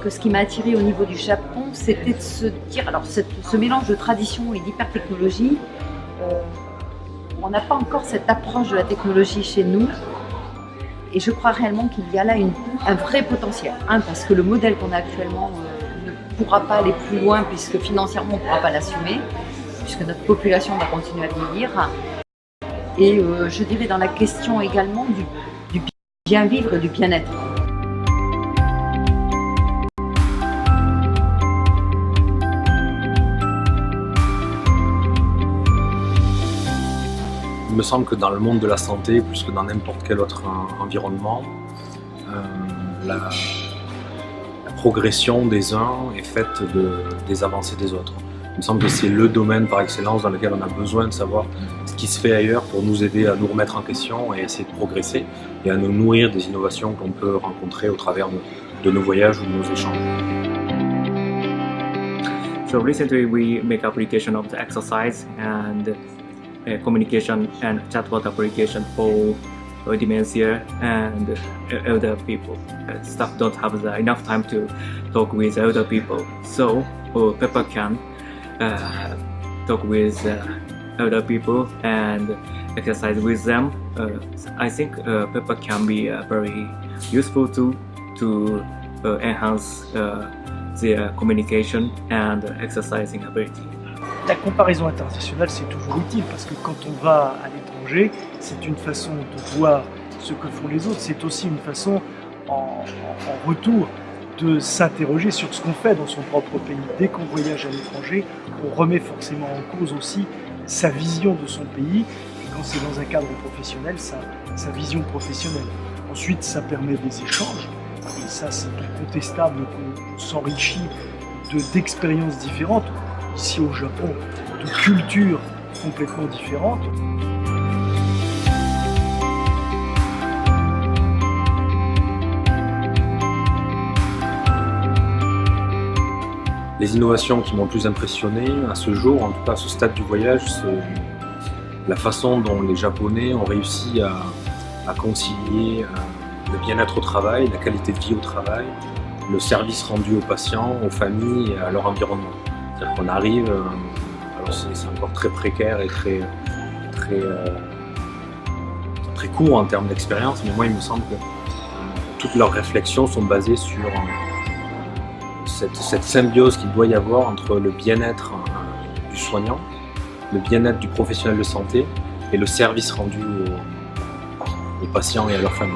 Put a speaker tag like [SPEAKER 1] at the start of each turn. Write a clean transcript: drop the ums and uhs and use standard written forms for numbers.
[SPEAKER 1] que ce qui m'a attiré au niveau du Japon, c'était de se dire, alors ce mélange de tradition et d'hypertechnologie, on n'a pas encore cette approche de la technologie chez nous. Et je crois réellement qu'il y a là un vrai potentiel. Parce que le modèle qu'on a actuellement ne pourra pas aller plus loin puisque financièrement on ne pourra pas l'assumer, puisque notre population va continuer à vieillir. Et je dirais dans la question également du bien vivre et du bien-être.
[SPEAKER 2] Il me semble que dans le monde de la santé, plus que dans n'importe quel autre environnement, la progression des uns est faite des avancées des autres. Il me semble que c'est le domaine par excellence dans lequel on a besoin de savoir ce qui se fait ailleurs pour nous aider à nous remettre en question et essayer de progresser et à nous nourrir des innovations qu'on peut rencontrer au travers de nos voyages ou de nos échanges.
[SPEAKER 3] So recently we make application of the exercise and communication and chatbot application for dementia and elder people. Staff don't have enough time to talk with elder people, so Pepper can talk with elder people and exercise with them. I think Pepper can be a very useful tool to enhance their communication and exercising ability.
[SPEAKER 4] La comparaison internationale, c'est toujours utile parce que quand on va à l'étranger, c'est une façon de voir ce que font les autres. C'est aussi une façon, en retour, de s'interroger sur ce qu'on fait dans son propre pays. Dès qu'on voyage à l'étranger, on remet forcément en cause aussi sa vision de son pays. Et quand c'est dans un cadre professionnel, sa vision professionnelle. Ensuite, ça permet des échanges. Et ça, c'est incontestable qu'on s'enrichit d'expériences différentes. Ici au Japon, de cultures complètement différentes.
[SPEAKER 2] Les innovations qui m'ont le plus impressionné à ce jour, en tout cas à ce stade du voyage, c'est la façon dont les Japonais ont réussi à concilier le bien-être au travail, la qualité de vie au travail, le service rendu aux patients, aux familles et à leur environnement. C'est-à-dire qu'on arrive, alors c'est encore très précaire et très court en termes d'expérience, mais moi il me semble que toutes leurs réflexions sont basées sur cette symbiose qu'il doit y avoir entre le bien-être du soignant, le bien-être du professionnel de santé et le service rendu aux patients et à leurs familles.